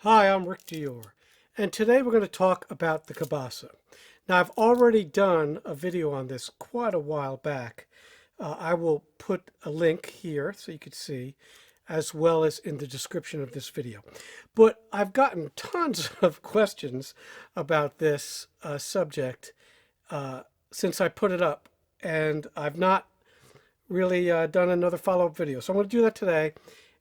Hi, I'm Rick Dior, and today we're going to talk about the Cabasa. Now, I've already done a video on this quite a while back. I will put a link here so you can see, as well as in the description of this video. But I've gotten tons of questions about this subject since I put it up, and I've not really done another follow-up video. So I'm going to do that today.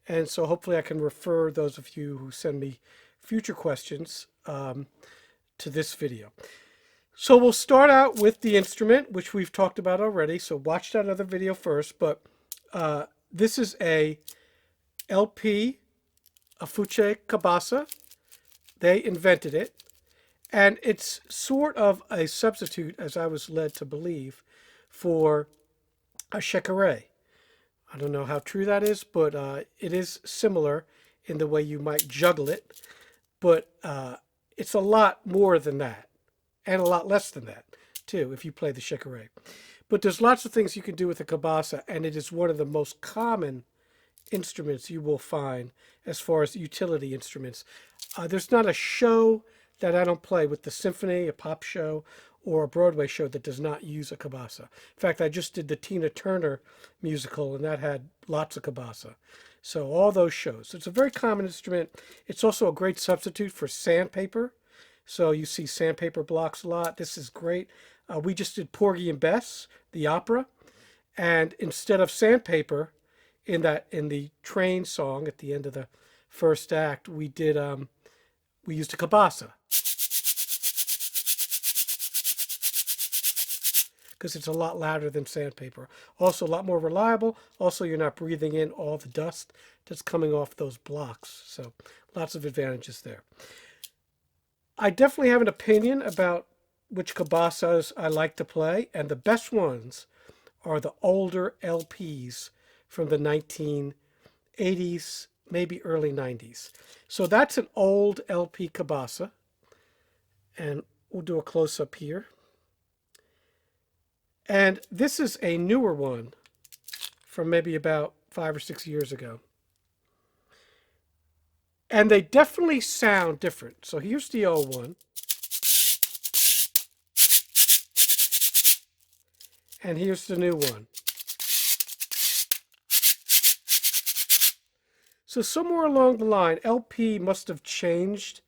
And so hopefully I can refer those of you who send me future questions to this video. So we'll start out with the instrument, which we've talked about already. So watch that other video first. But this is a LP Afuche Cabasa. They invented it. And it's sort of a substitute, as I was led to believe, for a shekere. I don't know how true that is, but it is similar in the way you might juggle it. But it's a lot more than that, and a lot less than that, too, if you play the shekere. But there's lots of things you can do with the cabasa, and it is one of the most common instruments you will find as far as utility instruments. There's not a show that I don't play with the symphony, a pop show, or a Broadway show that does not use a cabasa. In fact, I just did the Tina Turner musical, and that had lots of cabasa. So all those shows. It's a very common instrument. It's also a great substitute for sandpaper. So you see sandpaper blocks a lot. This is great. We just did Porgy and Bess, the opera, and instead of sandpaper, in the train song at the end of the first act, we used a cabasa because it's a lot louder than sandpaper. Also, a lot more reliable. Also, you're not breathing in all the dust that's coming off those blocks. So, lots of advantages there. I definitely have an opinion about which cabasas I like to play, and the best ones are the older LPs from the 1980s, maybe early 90s. So that's an old LP cabasa, and we'll do a close-up here. And this is a newer one from maybe about 5 or 6 years ago. And they definitely sound different. So here's the old one. And here's the new one. So somewhere along the line, LP must have changed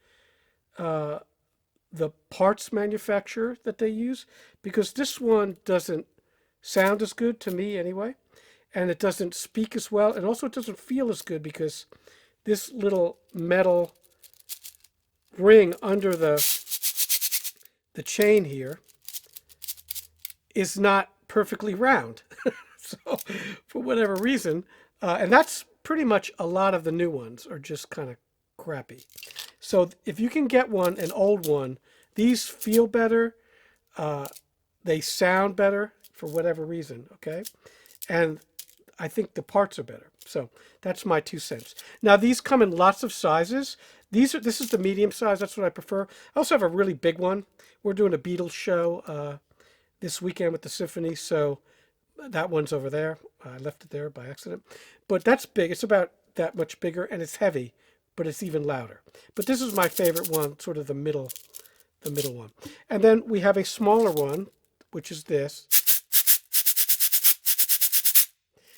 the parts manufacturer that they use, because this one doesn't sound as good to me anyway, and it doesn't speak as well, and also it doesn't feel as good because this little metal ring under the chain here is not perfectly round. So for whatever reason, and that's pretty much a lot of the new ones are just kind of crappy. So if you can get one, an old one, these feel better. They sound better for whatever reason, okay? And I think the parts are better. So that's my 2 cents. Now these come in lots of sizes. This is the medium size. That's what I prefer. I also have a really big one. We're doing a Beatles show this weekend with the symphony, so that one's over there. I left it there by accident. But that's big. It's about that much bigger, and it's heavy, but it's even louder. But this is my favorite one, sort of the middle one. And then we have a smaller one, which is this.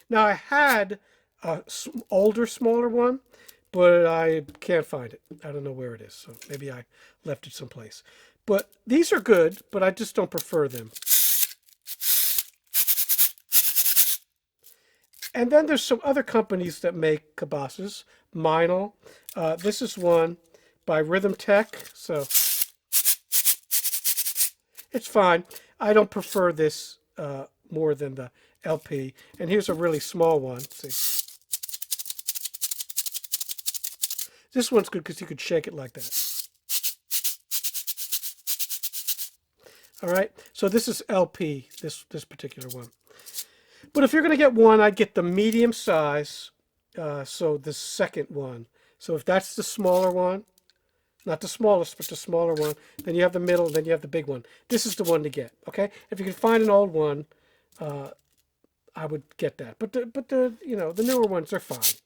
Now I had a older, smaller one, but I can't find it. I don't know where it is, so maybe I left it someplace. But these are good, but I just don't prefer them. And then there's some other companies that make cabasas. Meinl. This is one by Rhythm Tech, so it's fine. I don't prefer this more than the LP. And here's a really small one. See, this one's good because you could shake it like that. All right. So this is LP. This particular one. But if you're going to get one, I'd get the medium size. So the second one. So if that's the smaller one, not the smallest, but the smaller one, then you have the middle, then you have the big one. This is the one to get. Okay. If you can find an old one, I would get that. But the newer ones are fine.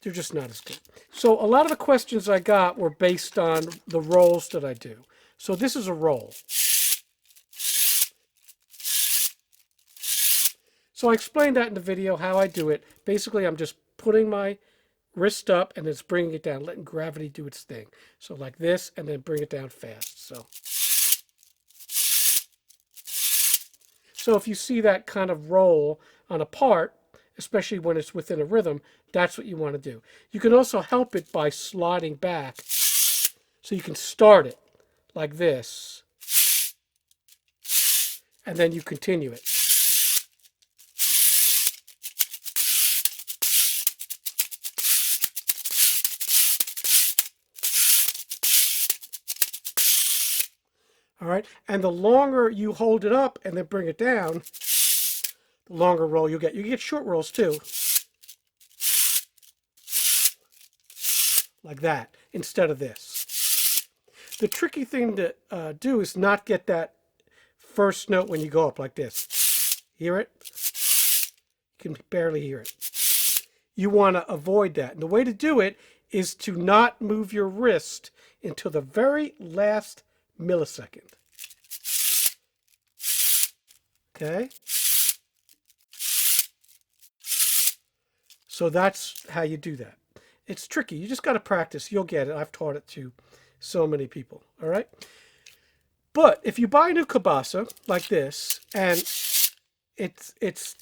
They're just not as good. So a lot of the questions I got were based on the rolls that I do. So this is a roll. So I explained that in the video how I do it. Basically, I'm just putting my wrist up and it's bringing it down, letting gravity do its thing. So like this, and then bring it down fast. So if you see that kind of roll on a part, especially when it's within a rhythm, that's what you want to do. You can also help it by sliding back. So you can start it like this, and then you continue it. All right, and the longer you hold it up and then bring it down, the longer roll you get. You get short rolls too, like that, instead of this. The tricky thing to do is not get that first note when you go up like this. Hear it? You can barely hear it. You want to avoid that. And the way to do it is to not move your wrist until the very last millisecond. Okay? So that's how you do that. It's tricky. You just got to practice. You'll get it. I've taught it to so many people. All right? But if you buy a new cabasa like this, and it's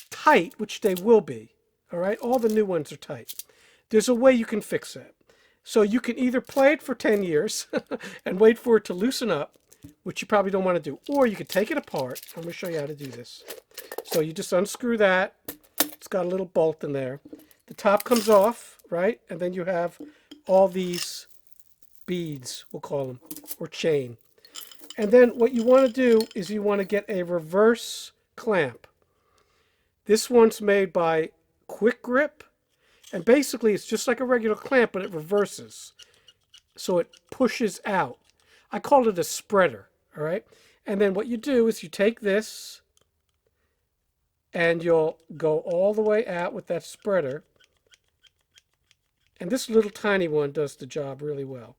tight, which they will be, all right? All the new ones are tight. There's a way you can fix that. So you can either play it for 10 years and wait for it to loosen up, which you probably don't want to do, or you could take it apart. I'm going to show you how to do this. So you just unscrew that. It's got a little bolt in there. The top comes off, right? And then you have all these beads, we'll call them, or chain. And then what you want to do is you want to get a reverse clamp. This one's made by Quick Grip. And basically it's just like a regular clamp, but it reverses. So it pushes out. I call it a spreader, all right? And then what you do is you take this and you'll go all the way out with that spreader. And this little tiny one does the job really well.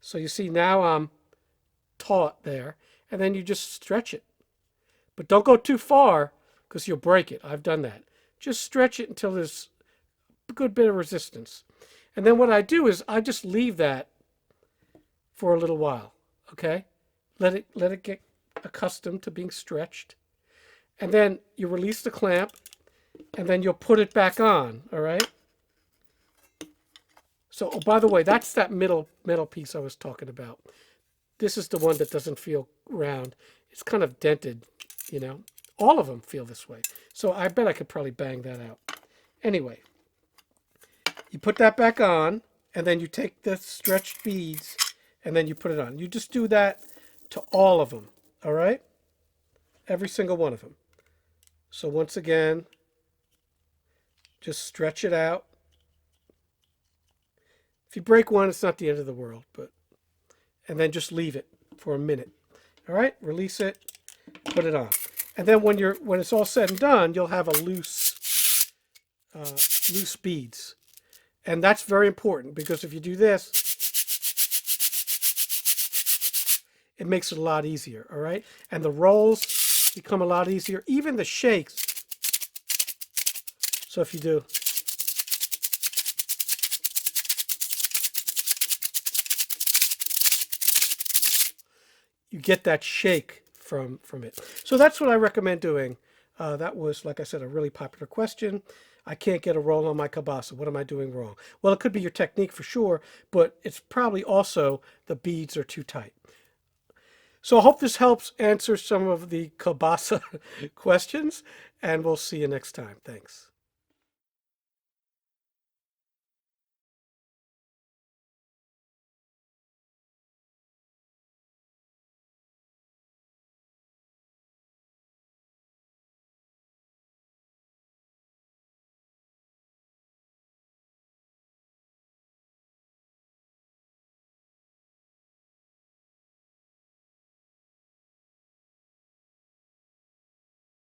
So you see now I'm taut there. And then you just stretch it. But don't go too far because you'll break it. I've done that. Just stretch it until there's a good bit of resistance. And then what I do is I just leave that for a little while. Okay? Let it get accustomed to being stretched. And then you release the clamp, and then you'll put it back on, all right? So, oh, by the way, that's that metal piece I was talking about. This is the one that doesn't feel round. It's kind of dented, you know. All of them feel this way. So I bet I could probably bang that out. Anyway, you put that back on, and then you take the stretched beads, and then you put it on. You just do that to all of them, all right? Every single one of them. So once again, just stretch it out. If you break one, it's not the end of the world, but and then just leave it for a minute. All right, release it, put it on, and then when it's all said and done, you'll have a loose beads, and that's very important because if you do this, it makes it a lot easier. All right, and the rolls become a lot easier, even the shakes. So if you do, you get that shake from it. So that's what I recommend doing. That was, like I said, a really popular question. I can't get a roll on my cabasa. What am I doing wrong? Well, it could be your technique for sure, but it's probably also the beads are too tight. So I hope this helps answer some of the cabasa questions, and we'll see you next time. Thanks.